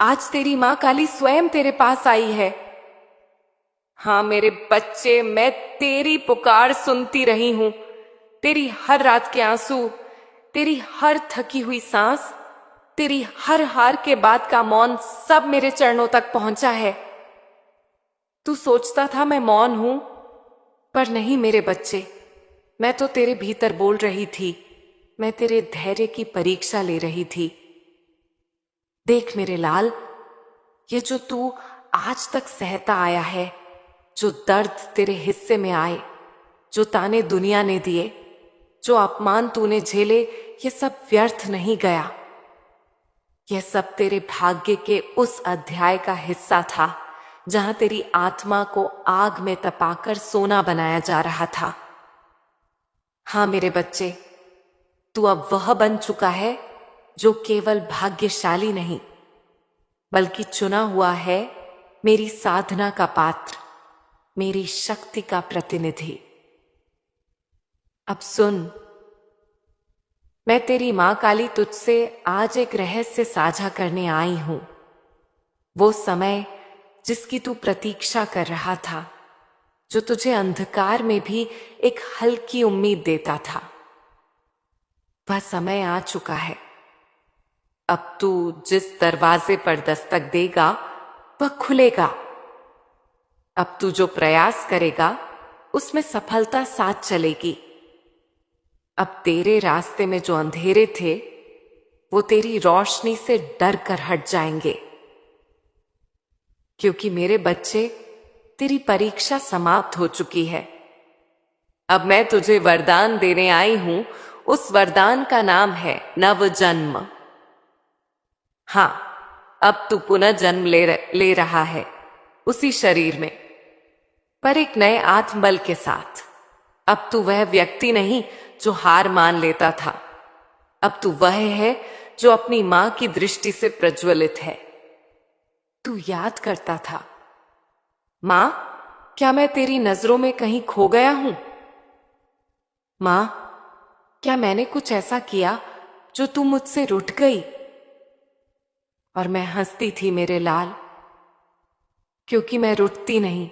आज तेरी माँ काली स्वयं तेरे पास आई है। हाँ मेरे बच्चे, मैं तेरी पुकार सुनती रही हूं। तेरी हर रात के आंसू, तेरी हर थकी हुई सांस, तेरी हर हार के बाद का मौन, सब मेरे चरणों तक पहुंचा है। तू सोचता था मैं मौन हूं, पर नहीं मेरे बच्चे, मैं तो तेरे भीतर बोल रही थी। मैं तेरे धैर्य की परीक्षा ले रही थी। देख मेरे लाल, ये जो तू आज तक सहता आया है, जो दर्द तेरे हिस्से में आए, जो ताने दुनिया ने दिए, जो अपमान तूने झेले, ये सब व्यर्थ नहीं गया। यह सब तेरे भाग्य के उस अध्याय का हिस्सा था जहां तेरी आत्मा को आग में तपाकर सोना बनाया जा रहा था। हाँ मेरे बच्चे, तू अब वह बन चुका है जो केवल भाग्यशाली नहीं बल्कि चुना हुआ है, मेरी साधना का पात्र, मेरी शक्ति का प्रतिनिधि। अब सुन, मैं तेरी मां काली तुझसे आज एक रहस्य साझा करने आई हूं। वो समय जिसकी तू प्रतीक्षा कर रहा था, जो तुझे अंधकार में भी एक हल्की उम्मीद देता था, वह समय आ चुका है। अब तू जिस दरवाजे पर दस्तक देगा वह खुलेगा। अब तू जो प्रयास करेगा उसमें सफलता साथ चलेगी। अब तेरे रास्ते में जो अंधेरे थे वो तेरी रोशनी से डर कर हट जाएंगे, क्योंकि मेरे बच्चे, तेरी परीक्षा समाप्त हो चुकी है। अब मैं तुझे वरदान देने आई हूं। उस वरदान का नाम है नव जन्म। हाँ, अब तू पुनः जन्म ले रहा है उसी शरीर में, पर एक नए आत्मबल के साथ। अब तू वह व्यक्ति नहीं जो हार मान लेता था। अब तू वह है जो अपनी मां की दृष्टि से प्रज्वलित है। तू याद करता था, मां, क्या मैं तेरी नजरों में कहीं खो गया हूं? मां, क्या मैंने कुछ ऐसा किया जो तू मुझसे रूठ गई? और मैं हंसती थी मेरे लाल, क्योंकि मैं रूठती नहीं,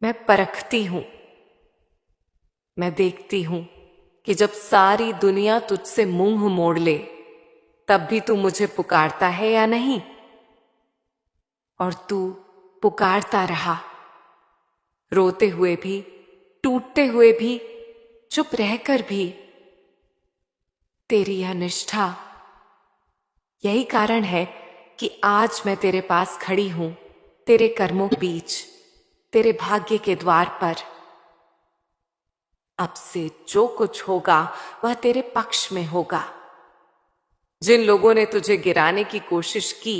मैं परखती हूं। मैं देखती हूं कि जब सारी दुनिया तुझसे मुंह मोड़ ले, तब भी तू मुझे पुकारता है या नहीं। और तू पुकारता रहा, रोते हुए भी, टूटते हुए भी, चुप रहकर भी। तेरी यह निष्ठा, यही कारण है कि आज मैं तेरे पास खड़ी हूं, तेरे कर्मों के बीच, तेरे भाग्य के द्वार पर। अब से जो कुछ होगा वह तेरे पक्ष में होगा। जिन लोगों ने तुझे गिराने की कोशिश की,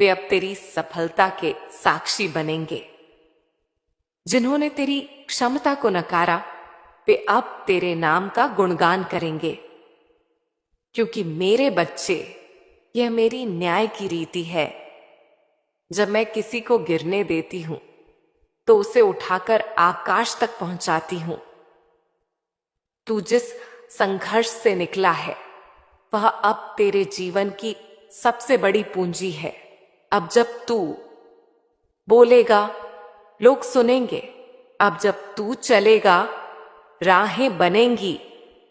वे अब तेरी सफलता के साक्षी बनेंगे। जिन्होंने तेरी क्षमता को नकारा, वे अब तेरे नाम का गुणगान करेंगे। क्योंकि मेरे बच्चे, यह मेरी न्याय की रीति है। जब मैं किसी को गिरने देती हूं तो उसे उठाकर आकाश तक पहुंचाती हूं। तू जिस संघर्ष से निकला है, वह अब तेरे जीवन की सबसे बड़ी पूंजी है। अब जब तू बोलेगा, लोग सुनेंगे। अब जब तू चलेगा, राहें बनेंगी।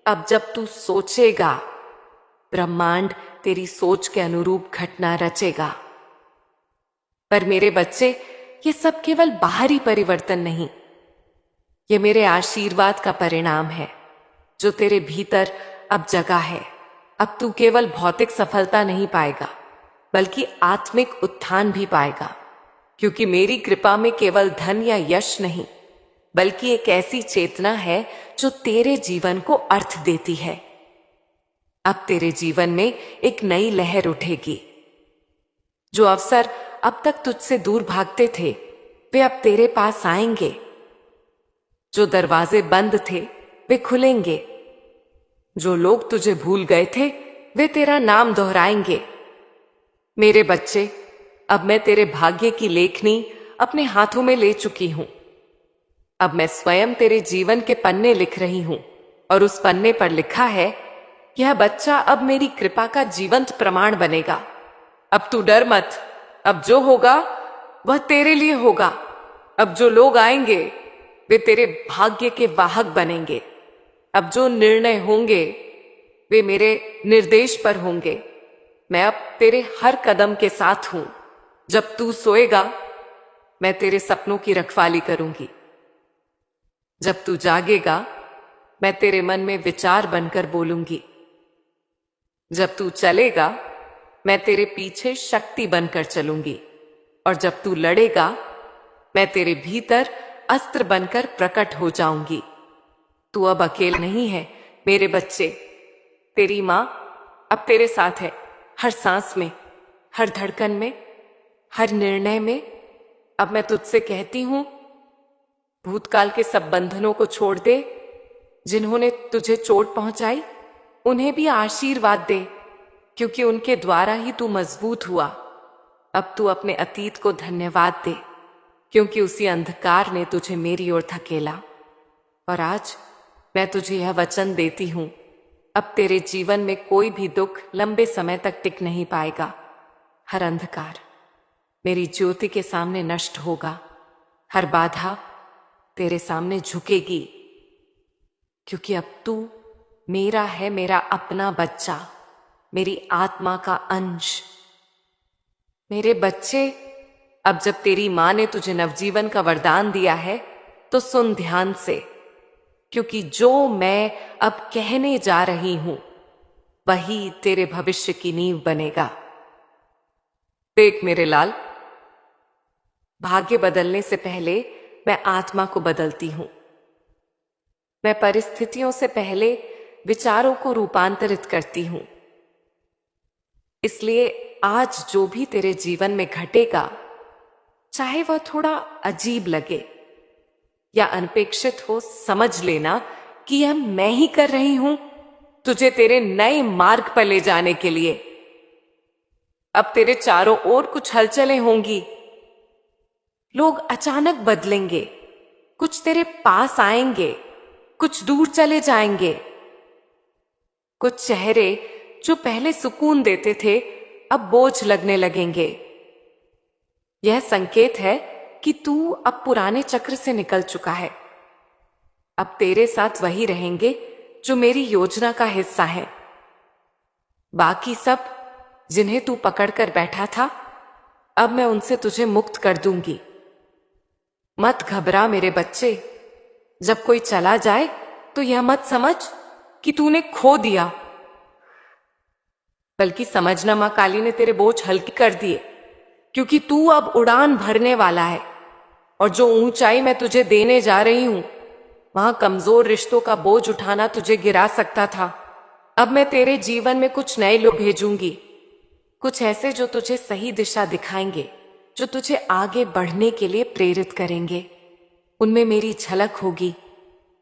अब जब तू सोचेगा, ब्रह्मांड तेरी सोच के अनुरूप घटना रचेगा। पर मेरे बच्चे, ये सब केवल बाहरी परिवर्तन नहीं, ये मेरे आशीर्वाद का परिणाम है जो तेरे भीतर अब जगा है। अब तू केवल भौतिक सफलता नहीं पाएगा, बल्कि आत्मिक उत्थान भी पाएगा। क्योंकि मेरी कृपा में केवल धन या यश नहीं, बल्कि एक ऐसी चेतना है जो तेरे जीवन को अर्थ देती है। अब तेरे जीवन में एक नई लहर उठेगी। जो अवसर अब तक तुझसे दूर भागते थे, वे अब तेरे पास आएंगे। जो दरवाजे बंद थे, वे खुलेंगे। जो लोग तुझे भूल गए थे, वे तेरा नाम दोहराएंगे। मेरे बच्चे, अब मैं तेरे भाग्य की लेखनी अपने हाथों में ले चुकी हूं। अब मैं स्वयं तेरे जीवन के पन्ने लिख रही हूं, और उस पन्ने पर लिखा है, यह बच्चा अब मेरी कृपा का जीवंत प्रमाण बनेगा। अब तू डर मत। अब जो होगा वह तेरे लिए होगा। अब जो लोग आएंगे वे तेरे भाग्य के वाहक बनेंगे। अब जो निर्णय होंगे वे मेरे निर्देश पर होंगे। मैं अब तेरे हर कदम के साथ हूं। जब तू सोएगा मैं तेरे सपनों की रखवाली करूंगी। जब तू जागेगा मैं तेरे मन में विचार बनकर बोलूंगी। जब तू चलेगा मैं तेरे पीछे शक्ति बनकर चलूंगी। और जब तू लड़ेगा मैं तेरे भीतर अस्त्र बनकर प्रकट हो जाऊंगी। तू अब अकेला नहीं है मेरे बच्चे। तेरी मां अब तेरे साथ है, हर सांस में, हर धड़कन में, हर निर्णय में। अब मैं तुझसे कहती हूं, भूतकाल के सब बंधनों को छोड़ दे। जिन्होंने तुझे चोट पहुंचाई उन्हें भी आशीर्वाद दे, क्योंकि उनके द्वारा ही तू मजबूत हुआ। अब तू अपने अतीत को धन्यवाद दे, क्योंकि उसी अंधकार ने तुझे मेरी ओर धकेला। और आज मैं तुझे यह वचन देती हूं, अब तेरे जीवन में कोई भी दुख लंबे समय तक टिक नहीं पाएगा। हर अंधकार मेरी ज्योति के सामने नष्ट होगा। हर बाधा तेरे सामने झुकेगी, क्योंकि अब तू मेरा है, मेरा अपना बच्चा, मेरी आत्मा का अंश। मेरे बच्चे, अब जब तेरी मां ने तुझे नवजीवन का वरदान दिया है तो सुन ध्यान से, क्योंकि जो मैं अब कहने जा रही हूं वही तेरे भविष्य की नींव बनेगा। देख मेरे लाल, भाग्य बदलने से पहले मैं आत्मा को बदलती हूं। मैं परिस्थितियों से पहले विचारों को रूपांतरित करती हूं। इसलिए आज जो भी तेरे जीवन में घटेगा, चाहे वह थोड़ा अजीब लगे या अनपेक्षित हो, समझ लेना कि यह मैं ही कर रही हूं तुझे तेरे नए मार्ग पर ले जाने के लिए। अब तेरे चारों ओर कुछ हलचलें होंगी। लोग अचानक बदलेंगे, कुछ तेरे पास आएंगे, कुछ दूर चले जाएंगे। कुछ चेहरे जो पहले सुकून देते थे अब बोझ लगने लगेंगे। यह संकेत है कि तू अब पुराने चक्र से निकल चुका है। अब तेरे साथ वही रहेंगे जो मेरी योजना का हिस्सा है। बाकी सब जिन्हें तू पकड़कर बैठा था, अब मैं उनसे तुझे मुक्त कर दूंगी। मत घबरा मेरे बच्चे। जब कोई चला जाए तो यह मत समझ कि तूने खो दिया, बल्कि समझना मां काली ने तेरे बोझ हल्के कर दिए, क्योंकि तू अब उड़ान भरने वाला है। और जो ऊंचाई मैं तुझे देने जा रही हूं, वहां कमजोर रिश्तों का बोझ उठाना तुझे गिरा सकता था। अब मैं तेरे जीवन में कुछ नए लोग भेजूंगी, कुछ ऐसे जो तुझे सही दिशा दिखाएंगे, जो तुझे आगे बढ़ने के लिए प्रेरित करेंगे। उनमें मेरी झलक होगी,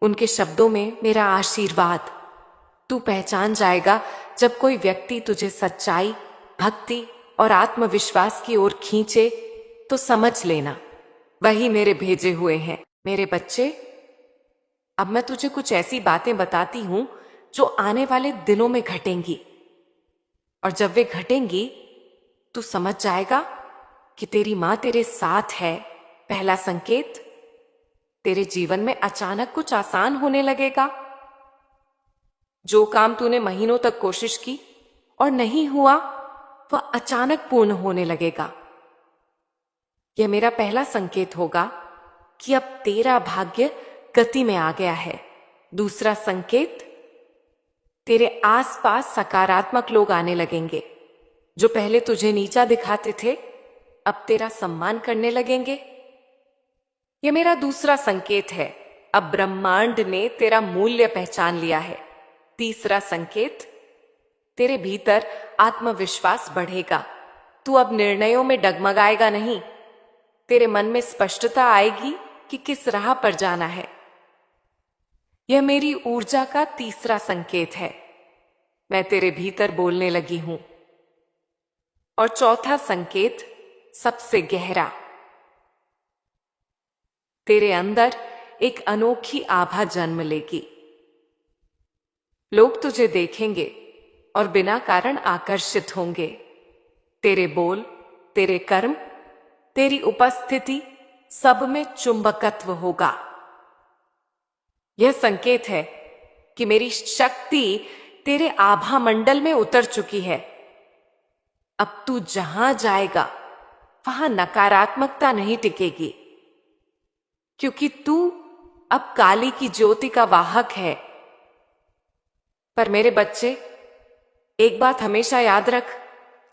उनके शब्दों में मेरा आशीर्वाद। तू पहचान जाएगा जब कोई व्यक्ति तुझे सच्चाई, भक्ति और आत्मविश्वास की ओर खींचे, तो समझ लेना वही मेरे भेजे हुए हैं। मेरे बच्चे, अब मैं तुझे कुछ ऐसी बातें बताती हूं जो आने वाले दिनों में घटेंगी, और जब वे घटेंगी तू समझ जाएगा कि तेरी मां तेरे साथ है। पहला संकेत, तेरे जीवन में अचानक कुछ आसान होने लगेगा। जो काम तूने महीनों तक कोशिश की और नहीं हुआ, वह अचानक पूर्ण होने लगेगा। यह मेरा पहला संकेत होगा कि अब तेरा भाग्य गति में आ गया है। दूसरा संकेत, तेरे आसपास सकारात्मक लोग आने लगेंगे। जो पहले तुझे नीचा दिखाते थे, अब तेरा सम्मान करने लगेंगे। यह मेरा दूसरा संकेत है, अब ब्रह्मांड ने तेरा मूल्य पहचान लिया है। तीसरा संकेत, तेरे भीतर आत्मविश्वास बढ़ेगा। तू अब निर्णयों में डगमगाएगा नहीं। तेरे मन में स्पष्टता आएगी कि किस राह पर जाना है। यह मेरी ऊर्जा का तीसरा संकेत है। मैं तेरे भीतर बोलने लगी हूं। और चौथा संकेत, सबसे गहरा, तेरे अंदर एक अनोखी आभा जन्म लेगी। लोग तुझे देखेंगे और बिना कारण आकर्षित होंगे। तेरे बोल, तेरे कर्म, तेरी उपस्थिति, सब में चुंबकत्व होगा। यह संकेत है कि मेरी शक्ति तेरे आभा मंडल में उतर चुकी है। अब तू जहां जाएगा वहां नकारात्मकता नहीं टिकेगी, क्योंकि तू अब काली की ज्योति का वाहक है। पर मेरे बच्चे, एक बात हमेशा याद रख,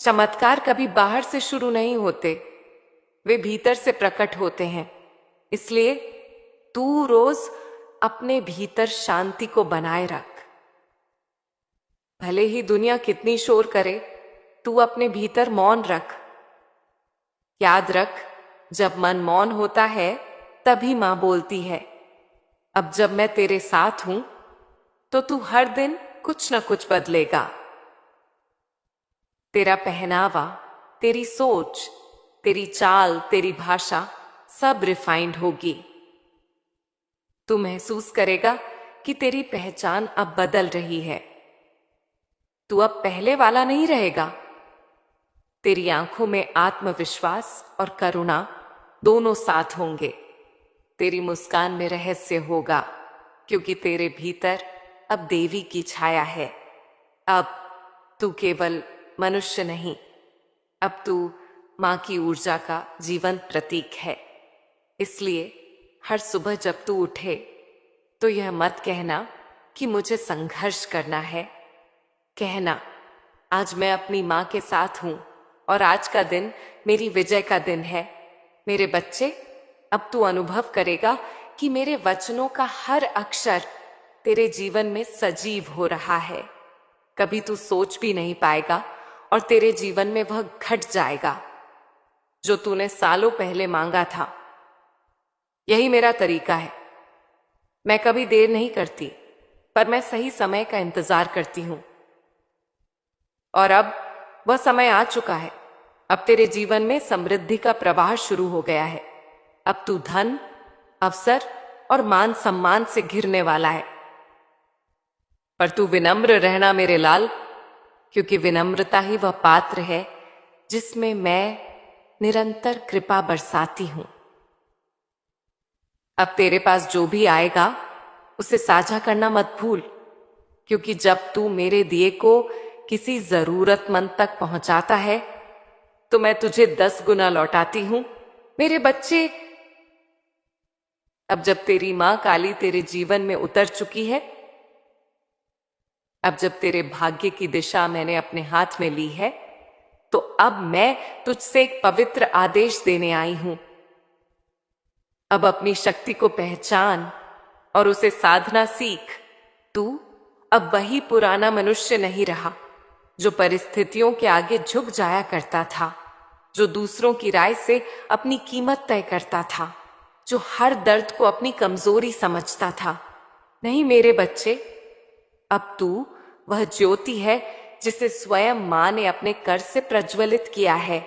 चमत्कार कभी बाहर से शुरू नहीं होते, वे भीतर से प्रकट होते हैं। इसलिए तू रोज अपने भीतर शांति को बनाए रख। भले ही दुनिया कितनी शोर करे, तू अपने भीतर मौन रख। याद रख, जब मन मौन होता है तभी मां बोलती है। अब जब मैं तेरे साथ हूं तो तू हर दिन कुछ न कुछ बदलेगा। तेरा पहनावा, तेरी सोच, तेरी चाल, तेरी भाषा सब रिफाइंड होगी। तू महसूस करेगा कि तेरी पहचान अब बदल रही है। तू अब पहले वाला नहीं रहेगा। तेरी आंखों में आत्मविश्वास और करुणा दोनों साथ होंगे। तेरी मुस्कान में रहस्य होगा, क्योंकि तेरे भीतर अब देवी की छाया है। अब तू केवल मनुष्य नहीं, अब तू मां की ऊर्जा का जीवंत प्रतीक है। इसलिए हर सुबह जब तू उठे तो यह मत कहना कि मुझे संघर्ष करना है। कहना, आज मैं अपनी मां के साथ हूं और आज का दिन मेरी विजय का दिन है। मेरे बच्चे, अब तू अनुभव करेगा कि मेरे वचनों का हर अक्षर तेरे जीवन में सजीव हो रहा है। कभी तू सोच भी नहीं पाएगा और तेरे जीवन में वह घट जाएगा जो तूने सालों पहले मांगा था। यही मेरा तरीका है। मैं कभी देर नहीं करती, पर मैं सही समय का इंतजार करती हूं। और अब वह समय आ चुका है। अब तेरे जीवन में समृद्धि का प्रवाह शुरू हो गया है। अब तू धन, अवसर और मान सम्मान से घिरने वाला है। पर तू विनम्र रहना मेरे लाल, क्योंकि विनम्रता ही वह पात्र है जिसमें मैं निरंतर कृपा बरसाती हूं। अब तेरे पास जो भी आएगा उसे साझा करना मत भूल, क्योंकि जब तू मेरे दिए को किसी जरूरतमंद तक पहुंचाता है तो मैं तुझे 10 गुना लौटाती हूं। मेरे बच्चे, अब जब तेरी मां काली तेरे जीवन में उतर चुकी है, अब जब तेरे भाग्य की दिशा मैंने अपने हाथ में ली है, तो अब मैं तुझसे एक पवित्र आदेश देने आई हूं। अब अपनी शक्ति को पहचान और उसे साधना सीख। तू अब वही पुराना मनुष्य नहीं रहा जो परिस्थितियों के आगे झुक जाया करता था, जो दूसरों की राय से अपनी कीमत तय करता था, जो हर दर्द को अपनी कमजोरी समझता था। नहीं मेरे बच्चे, अब तू वह ज्योति है जिसे स्वयं मां ने अपने कर से प्रज्वलित किया है।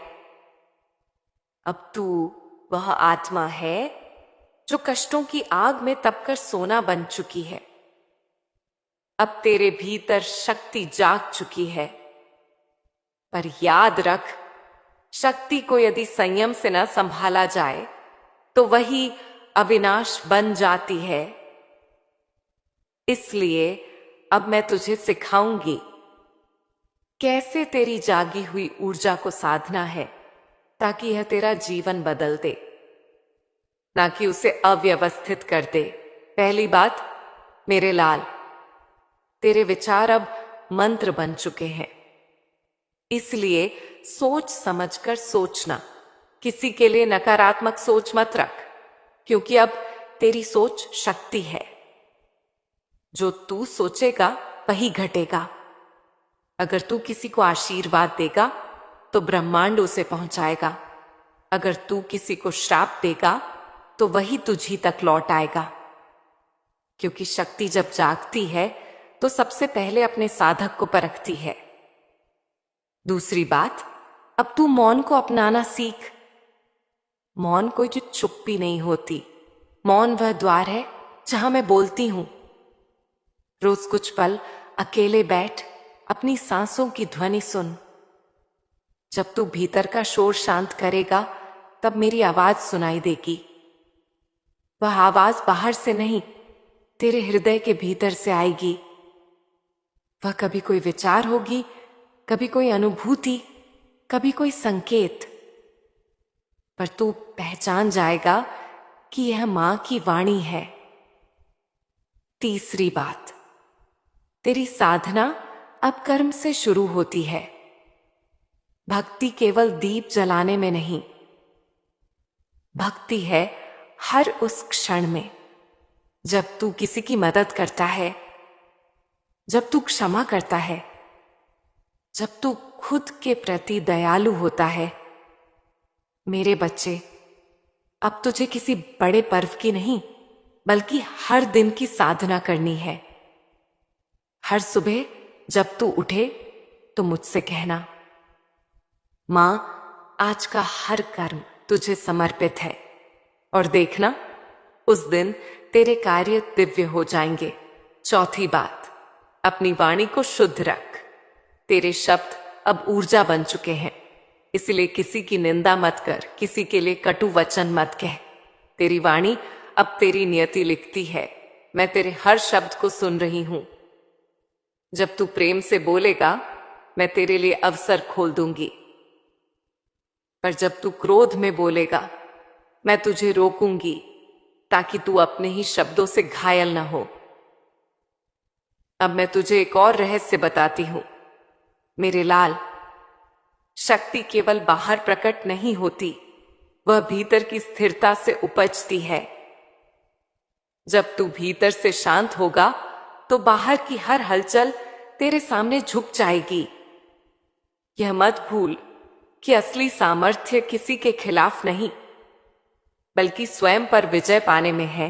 अब तू वह आत्मा है जो कष्टों की आग में तपकर सोना बन चुकी है। अब तेरे भीतर शक्ति जाग चुकी है। पर याद रख, शक्ति को यदि संयम से न संभाला जाए तो वही अविनाश बन जाती है। इसलिए अब मैं तुझे सिखाऊंगी कैसे तेरी जागी हुई ऊर्जा को साधना है, ताकि यह तेरा जीवन बदल दे, ना कि उसे अव्यवस्थित कर दे। पहली बात, मेरे लाल, तेरे विचार अब मंत्र बन चुके हैं। इसलिए सोच समझकर सोचना। किसी के लिए नकारात्मक सोच मत रख, क्योंकि अब तेरी सोच शक्ति है। जो तू सोचेगा वही घटेगा। अगर तू किसी को आशीर्वाद देगा तो ब्रह्मांड उसे पहुंचाएगा। अगर तू किसी को श्राप देगा तो वही तुझी तक लौट आएगा। क्योंकि शक्ति जब जागती है तो सबसे पहले अपने साधक को परखती है। दूसरी बात, अब तू मौन को अपनाना सीख। मौन कोई जो चुप्पी नहीं होती। मौन वह द्वार है जहां मैं बोलती हूं। रोज कुछ पल अकेले बैठ अपनी सांसों की ध्वनि सुन। जब तू भीतर का शोर शांत करेगा तब मेरी आवाज सुनाई देगी। वह आवाज बाहर से नहीं, तेरे हृदय के भीतर से आएगी। वह कभी कोई विचार होगी, कभी कोई अनुभूति, कभी कोई संकेत, पर तू पहचान जाएगा कि यह मां की वाणी है। तीसरी बात, तेरी साधना अब कर्म से शुरू होती है। भक्ति केवल दीप जलाने में नहीं, भक्ति है हर उस क्षण में जब तू किसी की मदद करता है, जब तू क्षमा करता है, जब तू खुद के प्रति दयालु होता है। मेरे बच्चे, अब तुझे किसी बड़े पर्व की नहीं बल्कि हर दिन की साधना करनी है। हर सुबह जब तू उठे तो मुझसे कहना, मां, आज का हर कर्म तुझे समर्पित है। और देखना, उस दिन तेरे कार्य दिव्य हो जाएंगे। चौथी बात, अपनी वाणी को शुद्ध रख। तेरे शब्द अब ऊर्जा बन चुके हैं, इसलिए किसी की निंदा मत कर, किसी के लिए कटु वचन मत कह। तेरी वाणी अब तेरी नियति लिखती है। मैं तेरे हर शब्द को सुन रही हूं। जब तू प्रेम से बोलेगा, मैं तेरे लिए अवसर खोल दूंगी, पर जब तू क्रोध में बोलेगा, मैं तुझे रोकूंगी ताकि तू अपने ही शब्दों से घायल न हो। अब मैं तुझे एक और रहस्य बताती हूं। मेरे लाल, शक्ति केवल बाहर प्रकट नहीं होती, वह भीतर की स्थिरता से उपजती है। जब तू भीतर से शांत होगा तो बाहर की हर हलचल तेरे सामने झुक जाएगी। यह मत भूल कि असली सामर्थ्य किसी के खिलाफ नहीं बल्कि स्वयं पर विजय पाने में है।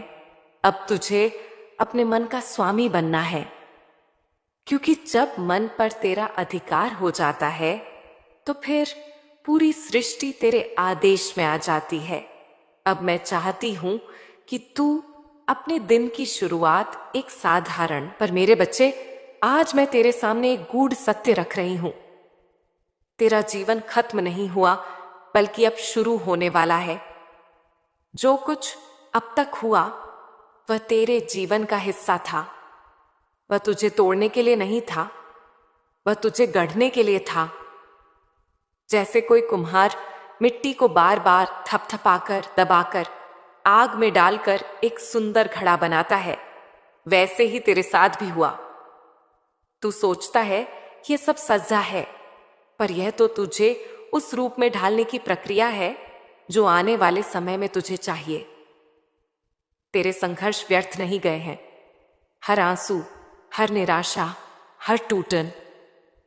अब तुझे अपने मन का स्वामी बनना है, क्योंकि जब मन पर तेरा अधिकार हो जाता है तो फिर पूरी सृष्टि तेरे आदेश में आ जाती है। अब मैं चाहती हूं कि तू अपने दिन की शुरुआत एक साधारण, पर मेरे बच्चे, आज मैं तेरे सामने एक गूढ़ सत्य रख रही हूं। तेरा जीवन खत्म नहीं हुआ बल्कि अब शुरू होने वाला है। जो कुछ अब तक हुआ वह तेरे जीवन का हिस्सा था। वह तुझे तोड़ने के लिए नहीं था, वह तुझे गढ़ने के लिए था। जैसे कोई कुम्हार मिट्टी को बार बार थपथपाकर, दबाकर, आग में डालकर एक सुंदर घड़ा बनाता है, वैसे ही तेरे साथ भी हुआ। तू सोचता है यह सब सजा है, पर यह तो तुझे उस रूप में ढालने की प्रक्रिया है जो आने वाले समय में तुझे चाहिए। तेरे संघर्ष व्यर्थ नहीं गए हैं। हर आंसू, हर निराशा, हर टूटन,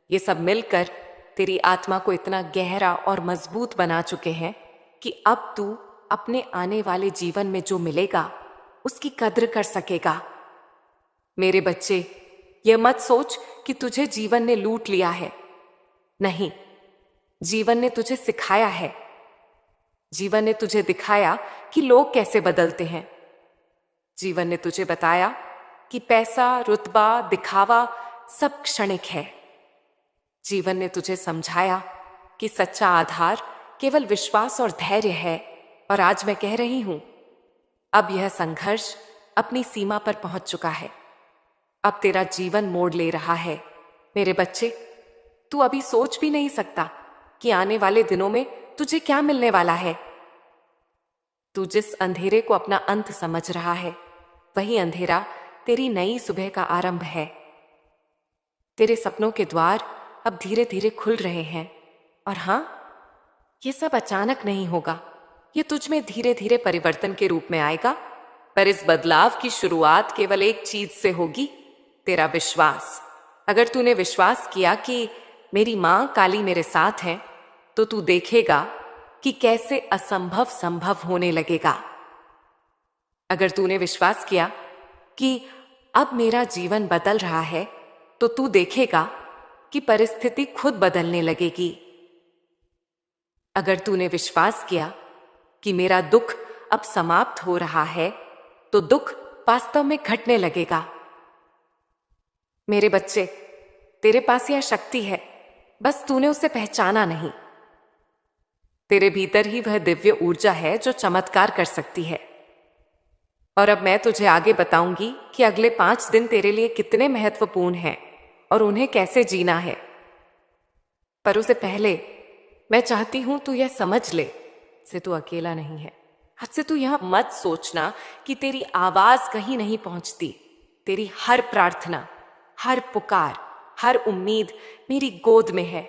ये सब मिलकर तेरी आत्मा को इतना गहरा और मजबूत बना चुके हैं कि अब तू अपने आने वाले जीवन में जो मिलेगा उसकी कद्र कर सकेगा। मेरे बच्चे, यह मत सोच कि तुझे जीवन ने लूट लिया है। नहीं, जीवन ने तुझे सिखाया है। जीवन ने तुझे दिखाया कि लोग कैसे बदलते हैं। जीवन ने तुझे बताया कि पैसा, रुतबा, दिखावा सब क्षणिक है। जीवन ने तुझे समझाया कि सच्चा आधार केवल विश्वास और धैर्य है। और आज मैं कह रही हूं, अब यह संघर्ष अपनी सीमा पर पहुंच चुका है। अब तेरा जीवन मोड़ ले रहा है। मेरे बच्चे, तू अभी सोच भी नहीं सकता कि आने वाले दिनों में तुझे क्या मिलने वाला है। तू जिस अंधेरे को अपना अंत समझ रहा है, वही अंधेरा तेरी नई सुबह का आरंभ है। तेरे सपनों के द्वार अब धीरे धीरे खुल रहे हैं। और हां, ये सब अचानक नहीं होगा। ये तुझ में धीरे धीरे परिवर्तन के रूप में आएगा। पर इस बदलाव की शुरुआत केवल एक चीज से होगी, तेरा विश्वास। अगर तूने विश्वास किया कि मेरी मां काली मेरे साथ है, तो तू देखेगा कि कैसे असंभव संभव होने लगेगा। अगर तूने विश्वास किया कि अब मेरा जीवन बदल रहा है, तो तू देखेगा कि परिस्थिति खुद बदलने लगेगी। अगर तूने विश्वास किया कि मेरा दुख अब समाप्त हो रहा है, तो दुख वास्तव में घटने लगेगा। मेरे बच्चे, तेरे पास यह शक्ति है, बस तूने उसे पहचाना नहीं। तेरे भीतर ही वह दिव्य ऊर्जा है जो चमत्कार कर सकती है। और अब मैं तुझे आगे बताऊंगी कि अगले 5 दिन तेरे लिए कितने महत्वपूर्ण हैं और उन्हें कैसे जीना है। पर उससे पहले मैं चाहती हूं तू यह समझ ले से तू अकेला नहीं है। आज से तू यह मत सोचना कि तेरी आवाज कहीं नहीं पहुंचती। तेरी हर प्रार्थना, हर पुकार, हर उम्मीद मेरी गोद में है।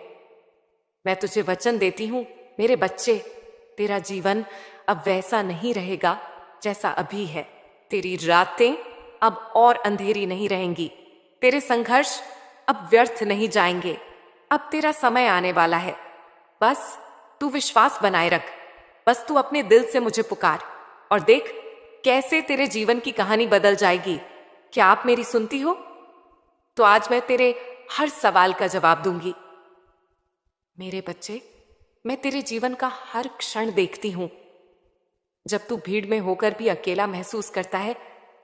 मैं तुझे वचन देती हूं मेरे बच्चे, तेरा जीवन अब वैसा नहीं रहेगा जैसा अभी है। तेरी रातें अब और अंधेरी नहीं रहेंगी। तेरे संघर्ष अब व्यर्थ नहीं जाएंगे। अब तेरा समय आने वाला है। बस तू विश्वास बनाए रख। बस तू अपने दिल से मुझे पुकार और देख कैसे तेरे जीवन की कहानी बदल जाएगी। क्या आप मेरी सुनती हो? तो आज मैं तेरे हर सवाल का जवाब दूंगी। मेरे बच्चे, मैं तेरे जीवन का हर क्षण देखती हूं। जब तू भीड़ में होकर भी अकेला महसूस करता है,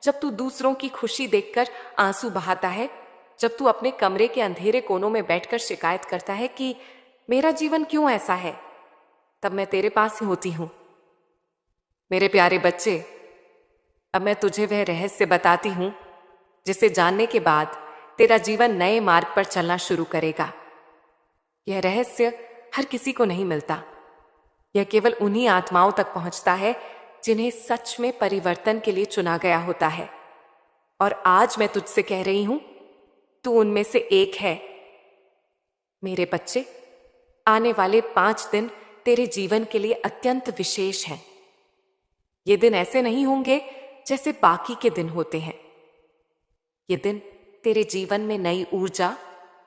जब तू दूसरों की खुशी देखकर आंसू बहाता है, जब तू अपने कमरे के अंधेरे कोनों में बैठकर शिकायत करता है कि मेरा जीवन क्यों ऐसा है, तब मैं तेरे पास ही होती हूं। मेरे प्यारे बच्चे, अब मैं तुझे वह रहस्य बताती हूं जिसे जानने के बाद तेरा जीवन नए मार्ग पर चलना शुरू करेगा। यह रहस्य हर किसी को नहीं मिलता। यह केवल उन्हीं आत्माओं तक पहुंचता है जिन्हें सच में परिवर्तन के लिए चुना गया होता है। और आज मैं तुझसे कह रही हूं, तू उनमें से एक है। मेरे बच्चे, आने वाले 5 दिन तेरे जीवन के लिए अत्यंत विशेष हैं। ये दिन ऐसे नहीं होंगे जैसे बाकी के दिन होते हैं। ये दिन तेरे जीवन में नई ऊर्जा,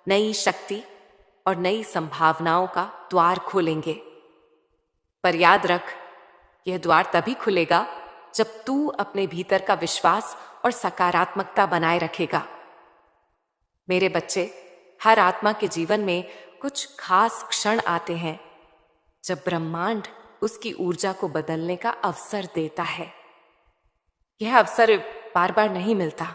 नई शक्ति और नई संभावनाओं का द्वार खोलेंगे। पर याद रख, यह द्वार तभी खुलेगा जब तू अपने भीतर का विश्वास और सकारात्मकता बनाए रखेगा। मेरे बच्चे, हर आत्मा के जीवन में कुछ खास क्षण आते हैं जब ब्रह्मांड उसकी ऊर्जा को बदलने का अवसर देता है। यह अवसर बार बार नहीं मिलता।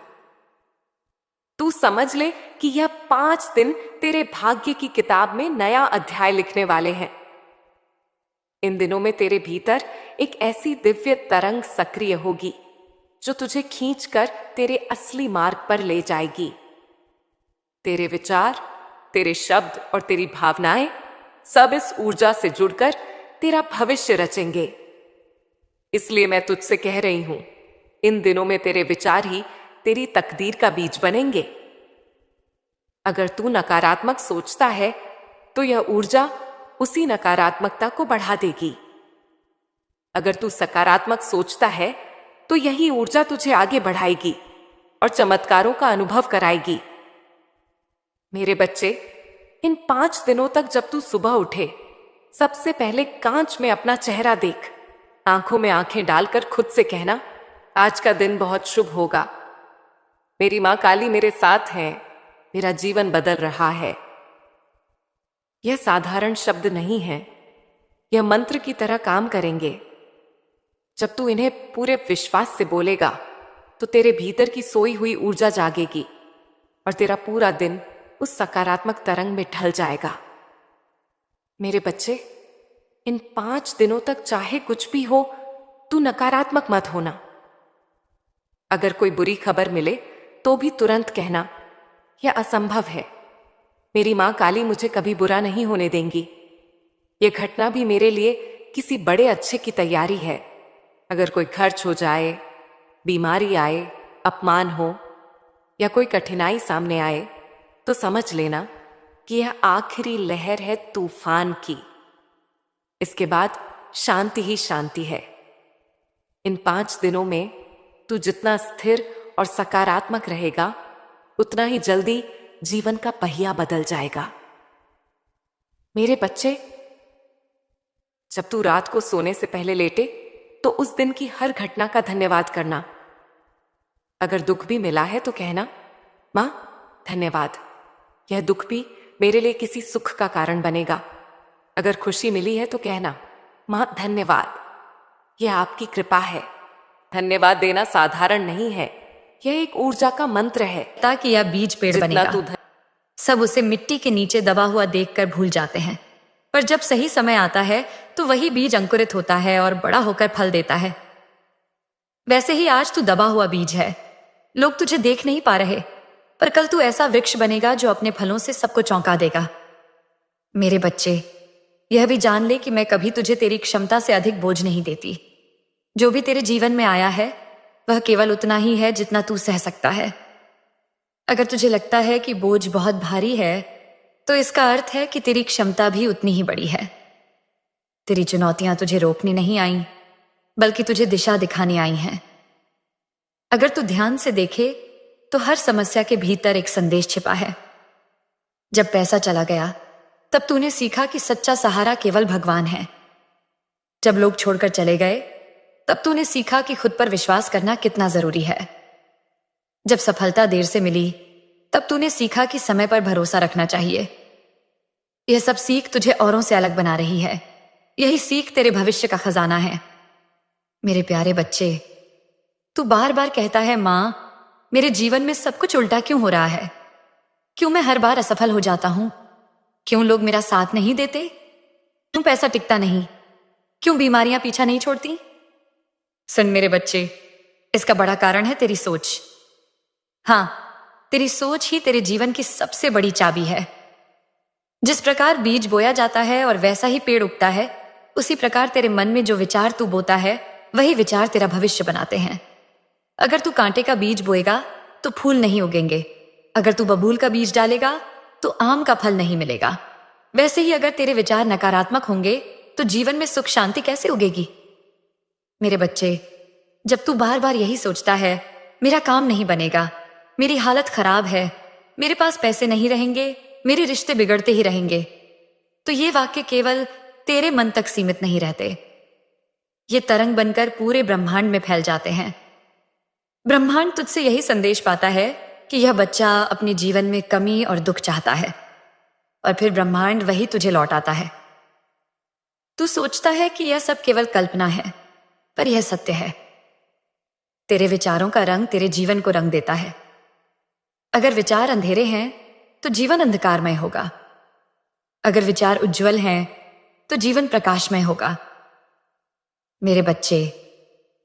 तू समझ ले कि यह 5 दिन तेरे भाग्य की किताब में नया अध्याय लिखने वाले हैं। इन दिनों में तेरे भीतर एक ऐसी दिव्य तरंग सक्रिय होगी जो तुझे खींचकर तेरे असली मार्ग पर ले जाएगी। तेरे विचार, तेरे शब्द और तेरी भावनाएं सब इस ऊर्जा से जुड़कर तेरा भविष्य रचेंगे। इसलिए मैं तुझसे कह रही हूं, इन दिनों में तेरे विचार ही तेरी तकदीर का बीज बनेंगे। अगर तू नकारात्मक सोचता है तो यह ऊर्जा उसी नकारात्मकता को बढ़ा देगी। अगर तू सकारात्मक सोचता है तो यही ऊर्जा तुझे आगे बढ़ाएगी और चमत्कारों का अनुभव कराएगी। मेरे बच्चे, इन 5 दिनों तक जब तू सुबह उठे, सबसे पहले कांच में अपना चेहरा देख। आंखों में आंखें डालकर खुद से कहना, आज का दिन बहुत शुभ होगा। मेरी मां काली मेरे साथ है। मेरा जीवन बदल रहा है। यह साधारण शब्द नहीं है, यह मंत्र की तरह काम करेंगे। जब तू इन्हें पूरे विश्वास से बोलेगा तो तेरे भीतर की सोई हुई ऊर्जा जागेगी और तेरा पूरा दिन उस सकारात्मक तरंग में ढल जाएगा। मेरे बच्चे, इन 5 दिनों तक चाहे कुछ भी हो, तू नकारात्मक मत होना। अगर कोई बुरी खबर मिले तो भी तुरंत कहना, यह असंभव है। मेरी मां काली मुझे कभी बुरा नहीं होने देंगी। यह घटना भी मेरे लिए किसी बड़े अच्छे की तैयारी है। अगर कोई खर्च हो जाए, बीमारी आए, अपमान हो या कोई कठिनाई सामने आए तो समझ लेना कि यह आखिरी लहर है तूफान की। इसके बाद शांति ही शांति है। इन 5 दिनों में तू जितना स्थिर और सकारात्मक रहेगा, उतना ही जल्दी जीवन का पहिया बदल जाएगा। मेरे बच्चे, जब तू रात को सोने से पहले लेटे तो उस दिन की हर घटना का धन्यवाद करना। अगर दुख भी मिला है तो कहना, मां धन्यवाद, यह दुख भी मेरे लिए किसी सुख का कारण बनेगा। अगर खुशी मिली है तो कहना, मां धन्यवाद, यह आपकी कृपा है। धन्यवाद देना साधारण नहीं है, यह एक ऊर्जा का मंत्र है। ताकि यह बीज पेड़ बनेगा। सब उसे मिट्टी के नीचे दबा हुआ देखकर भूल जाते हैं, पर जब सही समय आता है तो वही बीज अंकुरित होता है और बड़ा होकर फल देता है। वैसे ही आज तू दबा हुआ बीज है, लोग तुझे देख नहीं पा रहे, पर कल तू ऐसा वृक्ष बनेगा जो अपने फलों से सबको चौंका देगा। मेरे बच्चे, यह भी जान ले कि मैं कभी तुझे तेरी क्षमता से अधिक बोझ नहीं देती। जो भी तेरे जीवन में आया है वह केवल उतना ही है जितना तू सह सकता है। अगर तुझे लगता है कि बोझ बहुत भारी है तो इसका अर्थ है कि तेरी क्षमता भी उतनी ही बड़ी है। तेरी चुनौतियां तुझे रोकने नहीं आई, बल्कि तुझे दिशा दिखाने आई हैं। अगर तू ध्यान से देखे तो हर समस्या के भीतर एक संदेश छिपा है। जब पैसा चला गया तब तूने सीखा कि सच्चा सहारा केवल भगवान है। जब लोग छोड़कर चले गए तब तूने सीखा कि खुद पर विश्वास करना कितना जरूरी है। जब सफलता देर से मिली तब तूने सीखा कि समय पर भरोसा रखना चाहिए। यह सब सीख तुझे औरों से अलग बना रही है। यही सीख तेरे भविष्य का खजाना है। मेरे प्यारे बच्चे, तू बार बार कहता है, मां, मेरे जीवन में सब कुछ उल्टा क्यों हो रहा है? क्यों मैं हर बार असफल हो जाता हूं? क्यों लोग मेरा साथ नहीं देते? क्यों पैसा टिकता नहीं? क्यों बीमारियां पीछा नहीं छोड़ती? सुन मेरे बच्चे, इसका बड़ा कारण है तेरी सोच। हां, तेरी सोच ही तेरे जीवन की सबसे बड़ी चाबी है। जिस प्रकार बीज बोया जाता है और वैसा ही पेड़ उगता है, उसी प्रकार तेरे मन में जो विचार तू बोता है वही विचार तेरा भविष्य बनाते हैं। अगर तू कांटे का बीज बोएगा तो फूल नहीं उगेंगे। अगर तू बबूल का बीज डालेगा तो आम का फल नहीं मिलेगा। वैसे ही अगर तेरे विचार नकारात्मक होंगे तो जीवन में सुख शांति कैसे उगेगी? मेरे बच्चे, जब तू बार बार यही सोचता है, मेरा काम नहीं बनेगा, मेरी हालत खराब है, मेरे पास पैसे नहीं रहेंगे, मेरे रिश्ते बिगड़ते ही रहेंगे, तो ये वाक्य केवल तेरे मन तक सीमित नहीं रहते। ये तरंग बनकर पूरे ब्रह्मांड में फैल जाते हैं। ब्रह्मांड तुझसे यही संदेश पाता है कि यह बच्चा अपने जीवन में कमी और दुख चाहता है, और फिर ब्रह्मांड वही तुझे लौटाता है। तू सोचता है कि यह सब केवल कल्पना है, पर यह सत्य है। तेरे विचारों का रंग तेरे जीवन को रंग देता है। अगर विचार अंधेरे हैं तो जीवन अंधकारमय होगा। अगर विचार उज्जवल हैं तो जीवन प्रकाशमय होगा। मेरे बच्चे,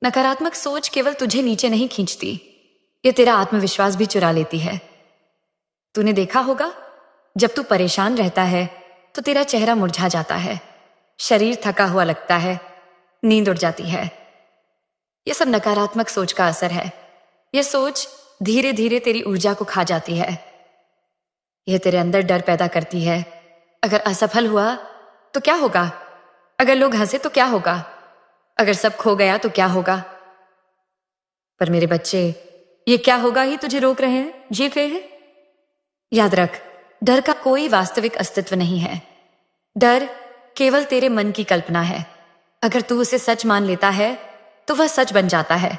नकारात्मक सोच केवल तुझे नीचे नहीं खींचती, ये तेरा आत्मविश्वास भी चुरा लेती है। तूने देखा होगा, जब तू परेशान रहता है तो तेरा चेहरा मुरझा जाता है, शरीर थका हुआ लगता है, नींद उड़ जाती है। यह सब नकारात्मक सोच का असर है। यह सोच धीरे धीरे तेरी ऊर्जा को खा जाती है। यह तेरे अंदर डर पैदा करती है। अगर असफल हुआ तो क्या होगा? अगर लोग हंसे तो क्या होगा? अगर सब खो गया तो क्या होगा? पर मेरे बच्चे, ये क्या होगा ही तुझे रोक रहे हैं, जीत रहे हैं। याद रख, डर का कोई वास्तविक अस्तित्व नहीं है। डर केवल तेरे मन की कल्पना है। अगर तू उसे सच मान लेता है तो वह सच बन जाता है।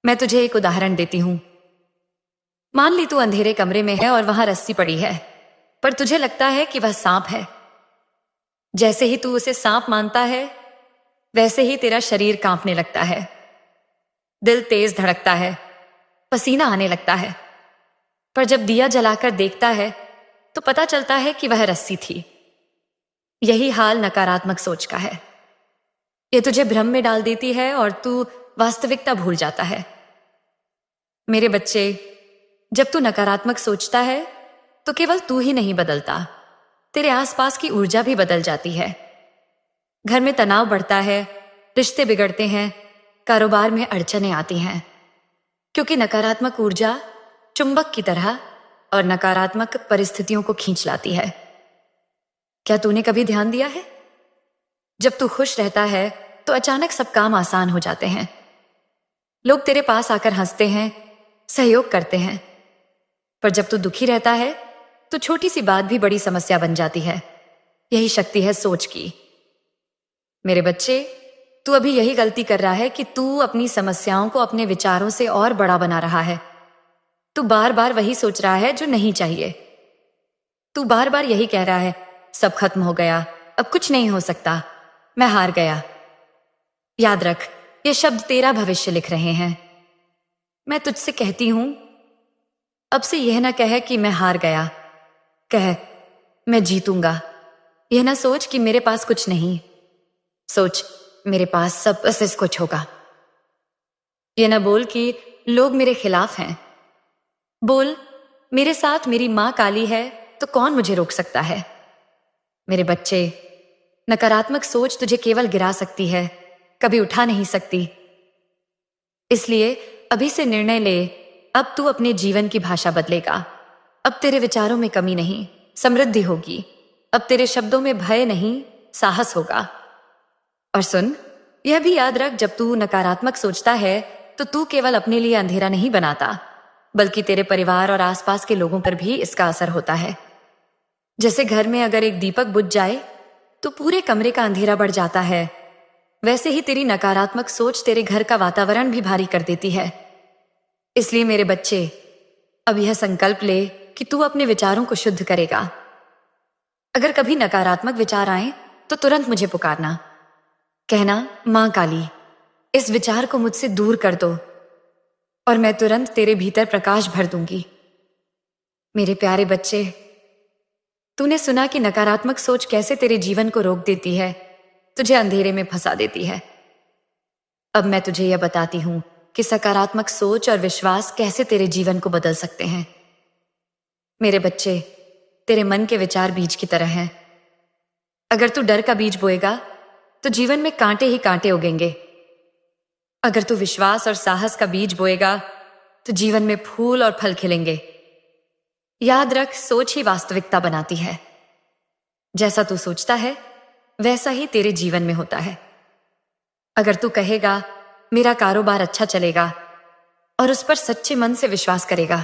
मैं तुझे एक उदाहरण देती हूं। मान ली तू अंधेरे कमरे में है और वहां रस्सी पड़ी है, पर तुझे लगता है कि वह सांप है। जैसे ही तू उसे सांप मानता है, वैसे ही तेरा शरीर कांपने लगता है, दिल तेज धड़कता है, पसीना आने लगता है। पर जब दिया जलाकर देखता है तो पता चलता है कि वह रस्सी थी। यही हाल नकारात्मक सोच का है। यह तुझे भ्रम में डाल देती है और तू वास्तविकता भूल जाता है। मेरे बच्चे, जब तू नकारात्मक सोचता है तो केवल तू ही नहीं बदलता, तेरे आसपास की ऊर्जा भी बदल जाती है। घर में तनाव बढ़ता है, रिश्ते बिगड़ते हैं, कारोबार में अड़चनें आती हैं, क्योंकि नकारात्मक ऊर्जा चुंबक की तरह और नकारात्मक परिस्थितियों को खींच लाती है। क्या तूने कभी ध्यान दिया है? जब तू खुश रहता है तो अचानक सब काम आसान हो जाते हैं। लोग तेरे पास आकर हंसते हैं, सहयोग करते हैं। पर जब तू दुखी रहता है तो छोटी सी बात भी बड़ी समस्या बन जाती है। यही शक्ति है सोच की। मेरे बच्चे, तू अभी यही गलती कर रहा है कि तू अपनी समस्याओं को अपने विचारों से और बड़ा बना रहा है। तू बार बार वही सोच रहा है जो नहीं चाहिए। तू बार बार यही कह रहा है, सब खत्म हो गया, अब कुछ नहीं हो सकता, मैं हार गया। याद रख, ये शब्द तेरा भविष्य लिख रहे हैं। मैं तुझसे कहती हूं, अब से यह ना कह कि मैं हार गया, कह मैं जीतूंगा। यह ना सोच कि मेरे पास कुछ नहीं, सोच मेरे पास सब बस कुछ होगा। यह ना बोल कि लोग मेरे खिलाफ हैं, बोल मेरे साथ मेरी मां काली है तो कौन मुझे रोक सकता है। मेरे बच्चे, नकारात्मक सोच तुझे केवल गिरा सकती है, कभी उठा नहीं सकती। इसलिए अभी से निर्णय ले, अब तू अपने जीवन की भाषा बदलेगा। अब तेरे विचारों में कमी नहीं, समृद्धि होगी। अब तेरे शब्दों में भय नहीं, साहस होगा। और सुन, यह भी याद रख, जब तू नकारात्मक सोचता है तो तू केवल अपने लिए अंधेरा नहीं बनाता, बल्कि तेरे परिवार और आसपास के लोगों पर भी इसका असर होता है। जैसे घर में अगर एक दीपक बुझ जाए तो पूरे कमरे का अंधेरा बढ़ जाता है, वैसे ही तेरी नकारात्मक सोच तेरे घर का वातावरण भी भारी कर देती है। इसलिए मेरे बच्चे, अब यह संकल्प ले कि तू अपने विचारों को शुद्ध करेगा। अगर कभी नकारात्मक विचार आए तो तुरंत मुझे पुकारना, कहना मां काली, इस विचार को मुझसे दूर कर दो, और मैं तुरंत तेरे भीतर प्रकाश भर दूंगी। मेरे प्यारे बच्चे, तूने सुना कि नकारात्मक सोच कैसे तेरे जीवन को रोक देती है, तुझे अंधेरे में फंसा देती है। अब मैं तुझे यह बताती हूं कि सकारात्मक सोच और विश्वास कैसे तेरे जीवन को बदल सकते हैं। मेरे बच्चे, तेरे मन के विचार बीज की तरह हैं। अगर तू डर का बीज बोएगा तो जीवन में कांटे ही कांटे उगेंगे। अगर तू विश्वास और साहस का बीज बोएगा तो जीवन में फूल और फल खिलेंगे। याद रख, सोच ही वास्तविकता बनाती है। जैसा तू सोचता है वैसा ही तेरे जीवन में होता है। अगर तू कहेगा मेरा कारोबार अच्छा चलेगा और उस पर सच्चे मन से विश्वास करेगा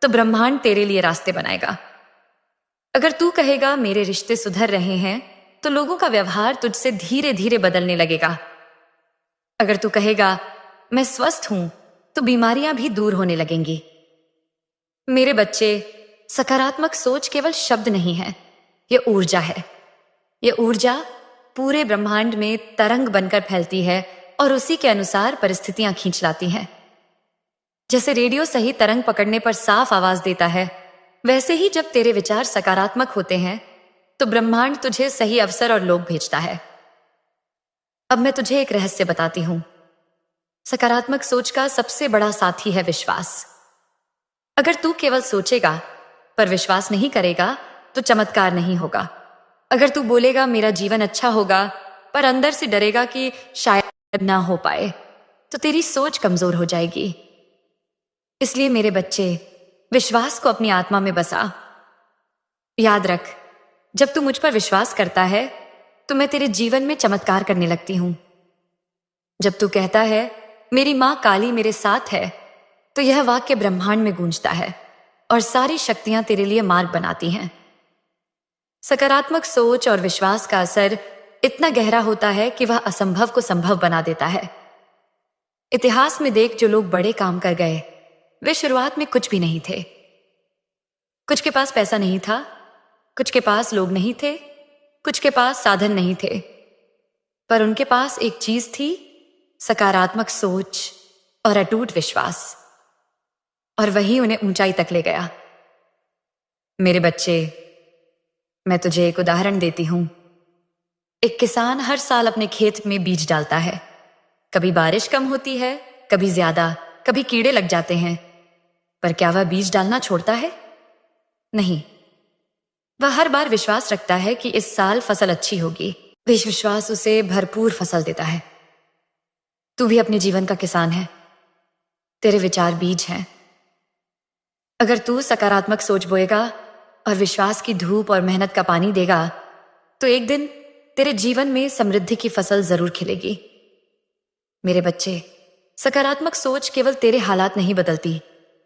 तो ब्रह्मांड तेरे लिए रास्ते बनाएगा। अगर तू कहेगा मेरे रिश्ते सुधर रहे हैं तो लोगों का व्यवहार तुझसे धीरे धीरे बदलने लगेगा। अगर तू कहेगा मैं स्वस्थ हूं तो बीमारियां भी दूर होने लगेंगी। मेरे बच्चे, सकारात्मक सोच केवल शब्द नहीं है, यह ऊर्जा है। यह ऊर्जा पूरे ब्रह्मांड में तरंग बनकर फैलती है और उसी के अनुसार परिस्थितियां खींच लाती हैं। जैसे रेडियो सही तरंग पकड़ने पर साफ आवाज देता है, वैसे ही जब तेरे विचार सकारात्मक होते हैं तो ब्रह्मांड तुझे सही अवसर और लोग भेजता है। अब मैं तुझे एक रहस्य बताती हूं। सकारात्मक सोच का सबसे बड़ा साथी है विश्वास। अगर तू केवल सोचेगा पर विश्वास नहीं करेगा तो चमत्कार नहीं होगा। अगर तू बोलेगा मेरा जीवन अच्छा होगा पर अंदर से डरेगा कि शायद ना हो पाए, तो तेरी सोच कमजोर हो जाएगी। इसलिए मेरे बच्चे, विश्वास को अपनी आत्मा में बसा। याद रख, जब तू मुझ पर विश्वास करता है तो मैं तेरे जीवन में चमत्कार करने लगती हूं। जब तू कहता है मेरी मां काली मेरे साथ है, तो यह वाक्य ब्रह्मांड में गूंजता है और सारी शक्तियां तेरे लिए मार्ग बनाती हैं। सकारात्मक सोच और विश्वास का असर इतना गहरा होता है कि वह असंभव को संभव बना देता है। इतिहास में देख, जो लोग बड़े काम कर गए वे शुरुआत में कुछ भी नहीं थे। कुछ के पास पैसा नहीं था, कुछ के पास लोग नहीं थे, कुछ के पास साधन नहीं थे, पर उनके पास एक चीज थी, सकारात्मक सोच और अटूट विश्वास, और वही उन्हें ऊंचाई तक ले गया। मेरे बच्चे, मैं तुझे एक उदाहरण देती हूं। एक किसान हर साल अपने खेत में बीज डालता है। कभी बारिश कम होती है, कभी ज्यादा, कभी कीड़े लग जाते हैं, पर क्या वह बीज डालना छोड़ता है? नहीं, वह हर बार विश्वास रखता है कि इस साल फसल अच्छी होगी। विश्वास उसे भरपूर फसल देता है। तू भी अपने जीवन का किसान है। तेरे विचार बीज हैं। अगर तू सकारात्मक सोच बोएगा और विश्वास की धूप और मेहनत का पानी देगा तो एक दिन तेरे जीवन में समृद्धि की फसल जरूर खिलेगी। मेरे बच्चे, सकारात्मक सोच केवल तेरे हालात नहीं बदलती,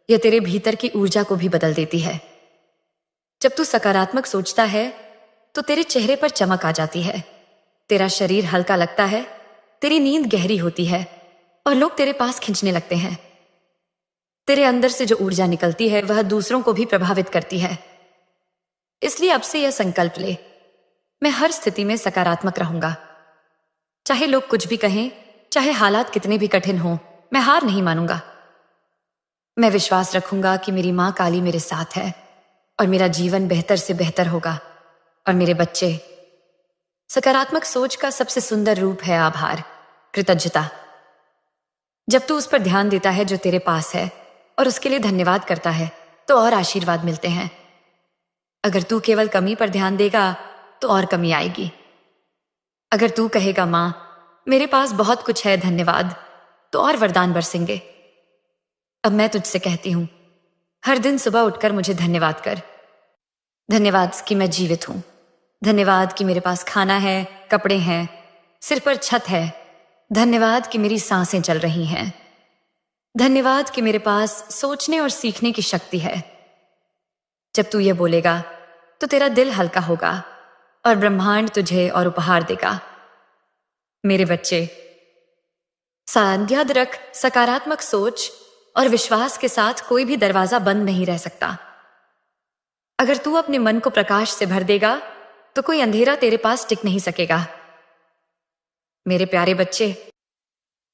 यह तेरे भीतर की ऊर्जा को भी बदल देती है। जब तू सकारात्मक सोचता है तो तेरे चेहरे पर चमक आ जाती है, तेरा शरीर हल्का लगता है, तेरी नींद गहरी होती है और लोग तेरे पास खींचने लगते हैं। तेरे अंदर से जो ऊर्जा निकलती है वह दूसरों को भी प्रभावित करती है। इसलिए अब से यह संकल्प ले, मैं हर स्थिति में सकारात्मक रहूंगा। चाहे लोग कुछ भी कहें, चाहे हालात कितने भी कठिन हों, मैं हार नहीं मानूंगा। मैं विश्वास रखूंगा कि मेरी मां काली मेरे साथ है और मेरा जीवन बेहतर से बेहतर होगा। और मेरे बच्चे, सकारात्मक सोच का सबसे सुंदर रूप है आभार, कृतज्ञता। जब तू उस पर ध्यान देता है जो तेरे पास है और उसके लिए धन्यवाद करता है तो और आशीर्वाद मिलते हैं। अगर तू केवल कमी पर ध्यान देगा तो और कमी आएगी। अगर तू कहेगा मां मेरे पास बहुत कुछ है धन्यवाद, तो और वरदान बरसेंगे। अब मैं तुझसे कहती हूं, हर दिन सुबह उठकर मुझे धन्यवाद कर। धन्यवाद कि मैं जीवित हूं, धन्यवाद कि मेरे पास खाना है, कपड़े हैं, सिर पर छत है, धन्यवाद कि मेरी सांसें चल रही हैं, धन्यवाद कि मेरे पास सोचने और सीखने की शक्ति है। जब तू ये बोलेगा तो तेरा दिल हल्का होगा और ब्रह्मांड तुझे और उपहार देगा। मेरे बच्चे, याद रख, सकारात्मक सोच और विश्वास के साथ कोई भी दरवाजा बंद नहीं रह सकता। अगर तू अपने मन को प्रकाश से भर देगा तो कोई अंधेरा तेरे पास टिक नहीं सकेगा। मेरे प्यारे बच्चे,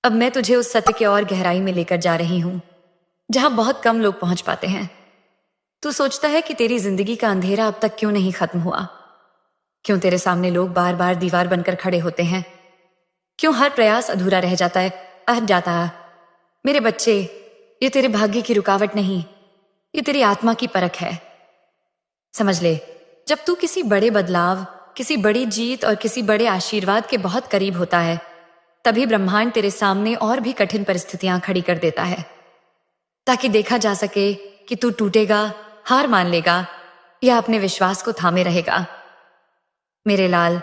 अब मैं तुझे उस सत्य के और गहराई में लेकर जा रही हूं जहां बहुत कम लोग पहुंच पाते हैं। तू सोचता है कि तेरी जिंदगी का अंधेरा अब तक क्यों नहीं खत्म हुआ? क्यों तेरे सामने लोग बार बार दीवार बनकर खड़े होते हैं? क्यों हर प्रयास अधूरा रह जाता है, अट जाता है? मेरे बच्चे, ये तेरे भाग्य की रुकावट नहीं, ये तेरी आत्मा की परख है। समझ ले, जब तू किसी बड़े बदलाव, किसी बड़ी जीत और किसी बड़े आशीर्वाद के बहुत करीब होता है, तभी ब्रह्मांड तेरे सामने और भी कठिन परिस्थितियां खड़ी कर देता है, ताकि देखा जा सके कि तू टूटेगा, हार मान लेगा या अपने विश्वास को थामे रहेगा। मेरे लाल,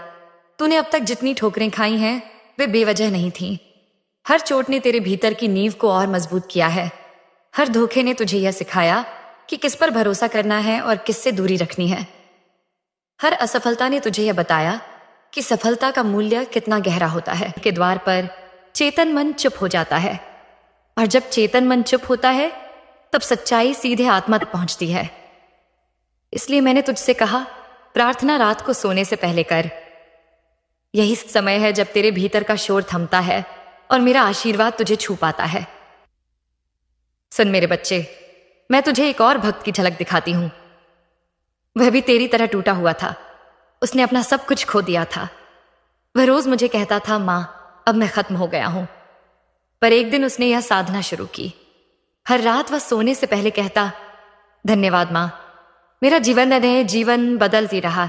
तूने अब तक जितनी ठोकरें खाई हैं वे बेवजह नहीं थीं। हर चोट ने तेरे भीतर की नींव को और मजबूत किया है। हर धोखे ने तुझे यह सिखाया कि किस पर भरोसा करना है और किससे दूरी रखनी है। हर असफलता ने तुझे यह बताया कि सफलता का मूल्य कितना गहरा होता है। के द्वार पर चेतन मन चुप हो जाता है, और जब चेतन मन चुप होता है तब सच्चाई सीधे आत्मा तक पहुंचती है। इसलिए मैंने तुझसे कहा, प्रार्थना रात को सोने से पहले कर। यही समय है जब तेरे भीतर का शोर थमता है और मेरा आशीर्वाद तुझे छू पाता है। सुन मेरे बच्चे, मैं तुझे एक और भक्त की झलक दिखाती हूं। वह भी तेरी तरह टूटा हुआ था। उसने अपना सब कुछ खो दिया था। वह रोज मुझे कहता था, मां अब मैं खत्म हो गया हूं। पर एक दिन उसने यह साधना शुरू की। हर रात वह सोने से पहले कहता, धन्यवाद मां, मेरा जीवन बदलती रहा।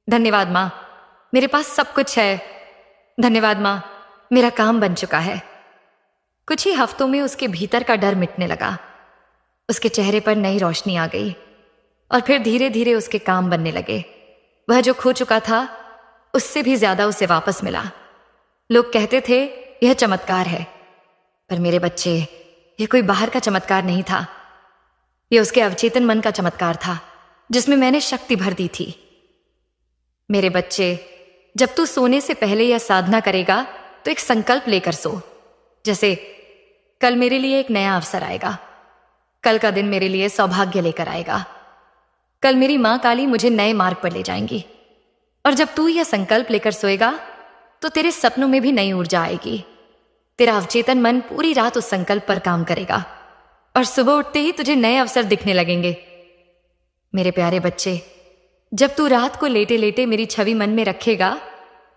धन्यवाद मां, मेरे पास सब कुछ है। धन्यवाद मां, मेरा काम बन चुका है। कुछ ही हफ्तों में उसके भीतर का डर मिटने लगा। उसके चेहरे पर नई रोशनी आ गई और फिर धीरे धीरे उसके काम बनने लगे। वह जो खो चुका था उससे भी ज्यादा उसे वापस मिला। लोग कहते थे यह चमत्कार है, पर मेरे बच्चे, यह कोई बाहर का चमत्कार नहीं था। यह उसके अवचेतन मन का चमत्कार था जिसमें मैंने शक्ति भर दी थी। मेरे बच्चे, जब तू सोने से पहले यह साधना करेगा तो एक संकल्प लेकर सो, जैसे कल मेरे लिए एक नया अवसर आएगा, कल का दिन मेरे लिए सौभाग्य लेकर आएगा, कल मेरी मां काली मुझे नए मार्ग पर ले जाएंगी। और जब तू यह संकल्प लेकर सोएगा तो तेरे सपनों में भी नई ऊर्जा आएगी। तेरा अवचेतन मन पूरी रात उस संकल्प पर काम करेगा और सुबह उठते ही तुझे नए अवसर दिखने लगेंगे। मेरे प्यारे बच्चे, जब तू रात को लेटे लेटे मेरी छवि मन में रखेगा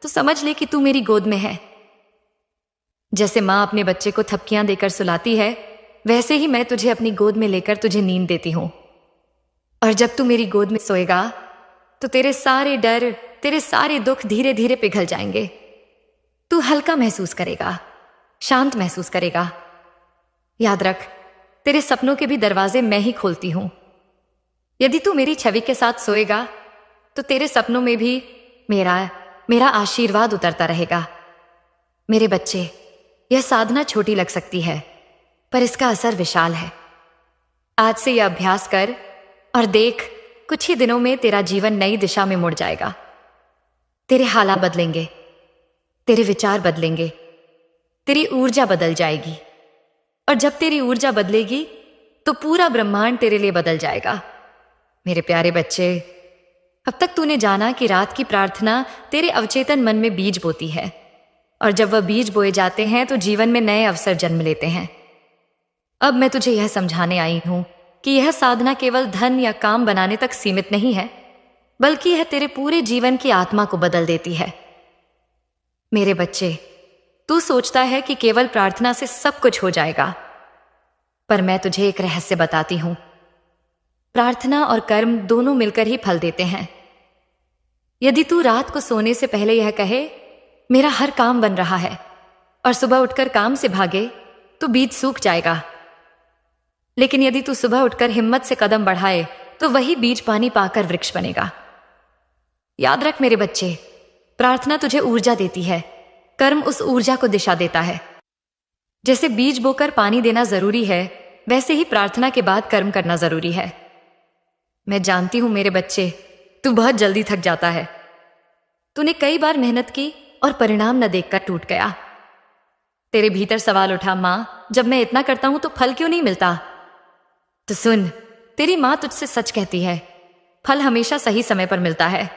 तो समझ ले कि तू मेरी गोद में है। जैसे मां अपने बच्चे को थपकियां देकर सुलाती है, वैसे ही मैं तुझे अपनी गोद में लेकर तुझे नींद देती हूं। और जब तू मेरी गोद में सोएगा तो तेरे सारे डर, तेरे सारे दुख धीरे धीरे पिघल जाएंगे। तू हल्का महसूस करेगा, शांत महसूस करेगा। याद रख, तेरे सपनों के भी दरवाजे मैं ही खोलती हूं। यदि तू मेरी छवि के साथ सोएगा तो तेरे सपनों में भी मेरा आशीर्वाद उतरता रहेगा। मेरे बच्चे, यह साधना छोटी लग सकती है, पर इसका असर विशाल है। आज से यह अभ्यास कर और देख, कुछ ही दिनों में तेरा जीवन नई दिशा में मुड़ जाएगा। तेरे हालात बदलेंगे, तेरे विचार बदलेंगे, तेरी ऊर्जा बदल जाएगी। और जब तेरी ऊर्जा बदलेगी तो पूरा ब्रह्मांड तेरे लिए बदल जाएगा। मेरे प्यारे बच्चे, अब तक तूने जाना कि रात की प्रार्थना तेरे अवचेतन मन में बीज बोती है, और जब वह बीज बोए जाते हैं तो जीवन में नए अवसर जन्म लेते हैं। अब मैं तुझे यह समझाने आई हूं कि यह साधना केवल धन या काम बनाने तक सीमित नहीं है, बल्कि यह तेरे पूरे जीवन की आत्मा को बदल देती है। मेरे बच्चे, तू सोचता है कि केवल प्रार्थना से सब कुछ हो जाएगा, पर मैं तुझे एक रहस्य बताती हूं। प्रार्थना और कर्म दोनों मिलकर ही फल देते हैं। यदि तू रात को सोने से पहले यह कहे, मेरा हर काम बन रहा है, और सुबह उठकर काम से भागे, तो बीज सूख जाएगा। लेकिन यदि तू सुबह उठकर हिम्मत से कदम बढ़ाए, तो वही बीज पानी पाकर वृक्ष बनेगा। याद रख मेरे बच्चे, प्रार्थना तुझे ऊर्जा देती है, कर्म उस ऊर्जा को दिशा देता है। जैसे बीज बोकर पानी देना जरूरी है, वैसे ही प्रार्थना के बाद कर्म करना जरूरी है। मैं जानती हूं मेरे बच्चे, तू बहुत जल्दी थक जाता है। तूने कई बार मेहनत की और परिणाम न देखकर टूट गया। तेरे भीतर सवाल उठा, मां, जब मैं इतना करता हूं तो फल क्यों नहीं मिलता? तो सुन, तेरी मां तुझसे सच कहती है, फल हमेशा सही समय पर मिलता है।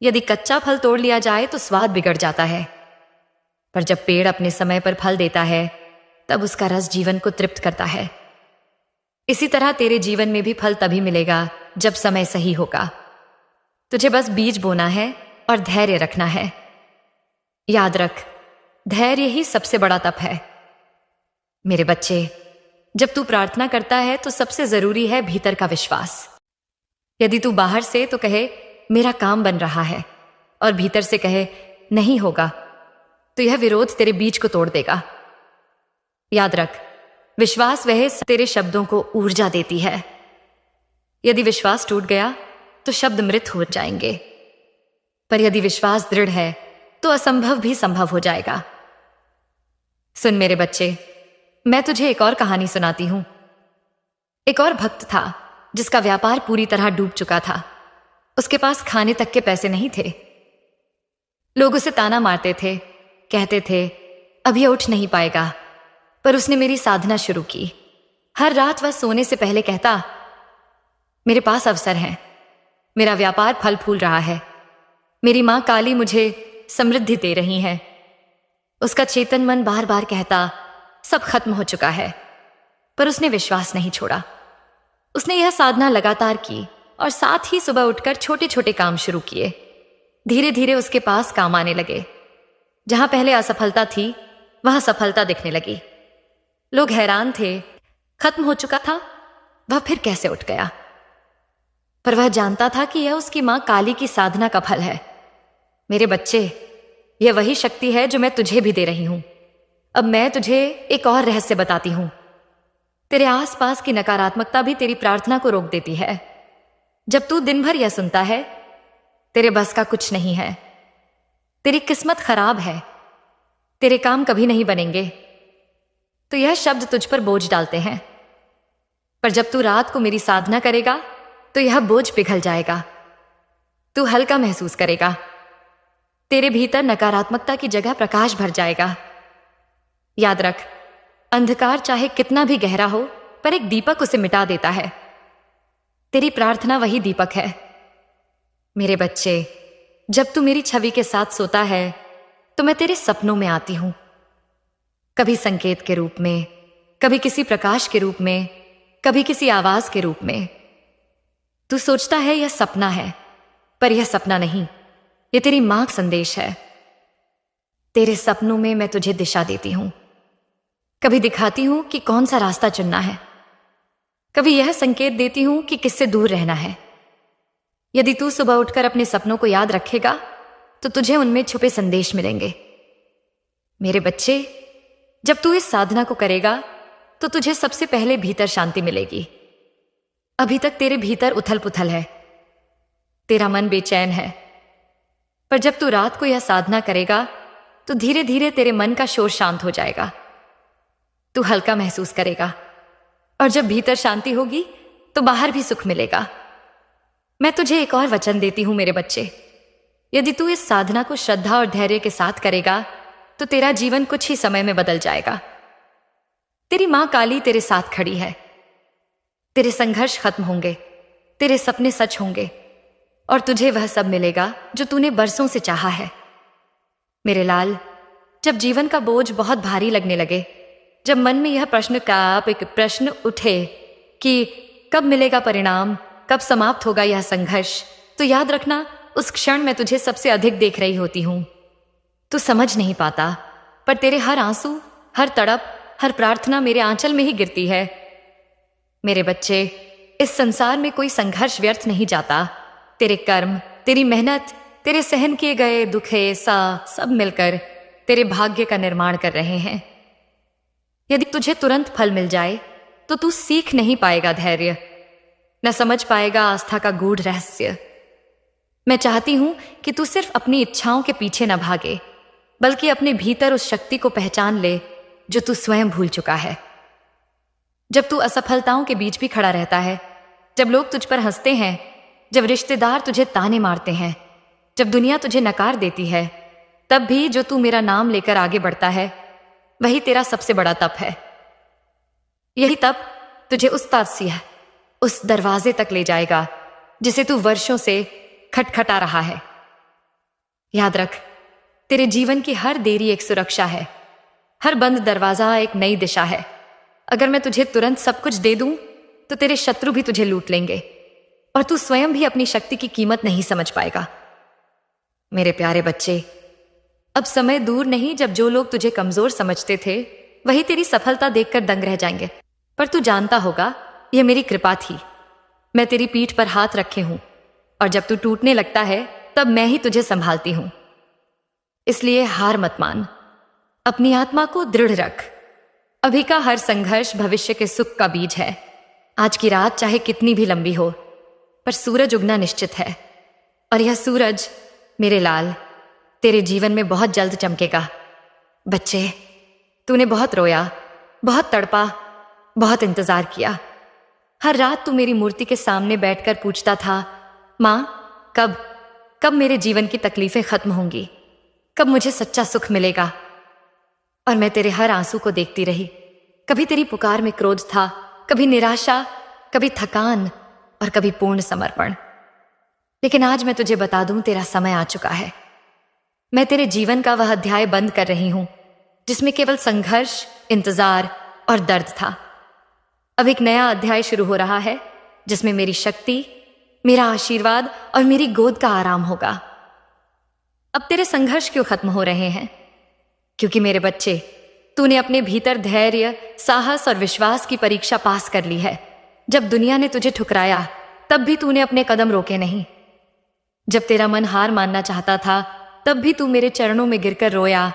यदि कच्चा फल तोड़ लिया जाए तो स्वाद बिगड़ जाता है, पर जब पेड़ अपने समय पर फल देता है, तब उसका रस जीवन को तृप्त करता है। इसी तरह तेरे जीवन में भी फल तभी मिलेगा जब समय सही होगा। तुझे बस बीज बोना है और धैर्य रखना है। याद रख, धैर्य ही सबसे बड़ा तप है। मेरे बच्चे, जब तू प्रार्थना करता है तो सबसे जरूरी है भीतर का विश्वास। यदि तू बाहर से तो कहे मेरा काम बन रहा है, और भीतर से कहे नहीं होगा, तो यह विरोध तेरे बीज को तोड़ देगा। याद रख, विश्वास वह तेरे शब्दों को ऊर्जा देती है। यदि विश्वास टूट गया तो शब्द मृत हो जाएंगे, पर यदि विश्वास दृढ़ है तो असंभव भी संभव हो जाएगा। सुन मेरे बच्चे, मैं तुझे एक और कहानी सुनाती हूं। एक और भक्त था जिसका व्यापार पूरी तरह डूब चुका था। उसके पास खाने तक के पैसे नहीं थे। लोग उसे ताना मारते थे, कहते थे अब यह उठ नहीं पाएगा। पर उसने मेरी साधना शुरू की। हर रात वह सोने से पहले कहता, मेरे पास अवसर है, मेरा व्यापार फल फूल रहा है, मेरी मां काली मुझे समृद्धि दे रही है। उसका चेतन मन बार बार कहता, सब खत्म हो चुका है, पर उसने विश्वास नहीं छोड़ा। उसने यह साधना लगातार की और साथ ही सुबह उठकर छोटे छोटे काम शुरू किए। धीरे धीरे उसके पास काम आने लगे। जहां पहले असफलता थी, वहां सफलता दिखने लगी। लोग हैरान थे, खत्म हो चुका था, वह फिर कैसे उठ गया? पर वह जानता था कि यह उसकी मां काली की साधना का फल है। मेरे बच्चे, यह वही शक्ति है जो मैं तुझे भी दे रही हूं। अब मैं तुझे एक और रहस्य बताती हूं। तेरे आसपास की नकारात्मकता भी तेरी प्रार्थना को रोक देती है। जब तू दिन भर यह सुनता है, तेरे बस का कुछ नहीं है, तेरी किस्मत खराब है, तेरे काम कभी नहीं बनेंगे, तो यह शब्द तुझ पर बोझ डालते हैं। पर जब तू रात को मेरी साधना करेगा तो यह बोझ पिघल जाएगा। तू हल्का महसूस करेगा। तेरे भीतर नकारात्मकता की जगह प्रकाश भर जाएगा। याद रख, अंधकार चाहे कितना भी गहरा हो, पर एक दीपक उसे मिटा देता है। तेरी प्रार्थना वही दीपक है। मेरे बच्चे, जब तू मेरी छवि के साथ सोता है तो मैं तेरे सपनों में आती हूं, कभी संकेत के रूप में, कभी किसी प्रकाश के रूप में, कभी किसी आवाज के रूप में। तू सोचता है यह सपना है, पर यह सपना नहीं, यह तेरी मां का संदेश है। तेरे सपनों में मैं तुझे दिशा देती हूं, कभी दिखाती हूं कि कौन सा रास्ता चुनना है, कभी यह संकेत देती हूं कि किससे दूर रहना है। यदि तू सुबह उठकर अपने सपनों को याद रखेगा तो तुझे उनमें छुपे संदेश मिलेंगे। मेरे बच्चे, जब तू इस साधना को करेगा तो तुझे सबसे पहले भीतर शांति मिलेगी। अभी तक तेरे भीतर उथल पुथल है, तेरा मन बेचैन है, पर जब तू रात को यह साधना करेगा तो धीरे धीरे तेरे मन का शोर शांत हो जाएगा। तू हल्का महसूस करेगा, और जब भीतर शांति होगी तो बाहर भी सुख मिलेगा। मैं तुझे एक और वचन देती हूं मेरे बच्चे, यदि तू इस साधना को श्रद्धा और धैर्य के साथ करेगा तो तेरा जीवन कुछ ही समय में बदल जाएगा। तेरी मां काली तेरे साथ खड़ी है। तेरे संघर्ष खत्म होंगे, तेरे सपने सच होंगे, और तुझे वह सब मिलेगा जो तूने बरसों से चाहा है। मेरे लाल, जब जीवन का बोझ बहुत भारी लगने लगे, जब मन में यह प्रश्न उठे कि कब मिलेगा परिणाम, कब समाप्त होगा यह संघर्ष, तो याद रखना उस क्षण मैं तुझे सबसे अधिक देख रही होती हूं। तू समझ नहीं पाता, पर तेरे हर आंसू, हर तड़प, हर प्रार्थना मेरे आंचल में ही गिरती है। मेरे बच्चे, इस संसार में कोई संघर्ष व्यर्थ नहीं जाता। तेरे कर्म, तेरी मेहनत, तेरे सहन किए गए दुखे सब मिलकर तेरे भाग्य का निर्माण कर रहे हैं। यदि तुझे तुरंत फल मिल जाए तो तू सीख नहीं पाएगा धैर्य, न समझ पाएगा आस्था का गूढ़ रहस्य। मैं चाहती हूं कि तू सिर्फ अपनी इच्छाओं के पीछे न भागे, बल्कि अपने भीतर उस शक्ति को पहचान ले जो तू स्वयं भूल चुका है। जब तू असफलताओं के बीच भी खड़ा रहता है, जब लोग तुझ पर हंसते हैं, जब रिश्तेदार तुझे ताने मारते हैं, जब दुनिया तुझे नकार देती है, तब भी जो तू मेरा नाम लेकर आगे बढ़ता है, वही तेरा सबसे बड़ा तप है। यही तप तुझे उस तारसिया, उस दरवाजे तक ले जाएगा जिसे तू वर्षों से खटखटा रहा है। याद रख, तेरे जीवन की हर देरी एक सुरक्षा है, हर बंद दरवाजा एक नई दिशा है। अगर मैं तुझे तुरंत सब कुछ दे दूं तो तेरे शत्रु भी तुझे लूट लेंगे और तू स्वयं भी अपनी शक्ति की कीमत नहीं समझ पाएगा। मेरे प्यारे बच्चे, अब समय दूर नहीं जब जो लोग तुझे कमजोर समझते थे वही तेरी सफलता देखकर दंग रह जाएंगे। पर तू जानता होगा, यह मेरी कृपा थी। मैं तेरी पीठ पर हाथ रखे हूं और जब तू टूटने लगता है तब मैं ही तुझे संभालती हूं। इसलिए हार मत मान, अपनी आत्मा को दृढ़ रख। अभी का हर संघर्ष भविष्य के सुख का बीज है। आज की रात चाहे कितनी भी लंबी हो, पर सूरज उगना निश्चित है और यह सूरज, मेरे लाल, तेरे जीवन में बहुत जल्द चमकेगा। बच्चे, तूने बहुत रोया, बहुत तड़पा, बहुत इंतजार किया। हर रात तू मेरी मूर्ति के सामने बैठकर पूछता था, मां, कब मेरे जीवन की तकलीफें खत्म होंगी, कब मुझे सच्चा सुख मिलेगा। और मैं तेरे हर आंसू को देखती रही। कभी तेरी पुकार में क्रोध था, कभी निराशा, कभी थकान और कभी पूर्ण समर्पण। लेकिन आज मैं तुझे बता दूं, तेरा समय आ चुका है। मैं तेरे जीवन का वह अध्याय बंद कर रही हूं जिसमें केवल संघर्ष, इंतजार और दर्द था। अब एक नया अध्याय शुरू हो रहा है जिसमें मेरी शक्ति, मेरा आशीर्वाद और मेरी गोद का आराम होगा। अब तेरे संघर्ष क्यों खत्म हो रहे हैं? क्योंकि मेरे बच्चे, तूने अपने भीतर धैर्य, साहस और विश्वास की परीक्षा पास कर ली है। जब दुनिया ने तुझे ठुकराया तब भी तूने अपने कदम रोके नहीं। जब तेरा मन हार मानना चाहता था तब भी तू मेरे चरणों में गिरकर रोया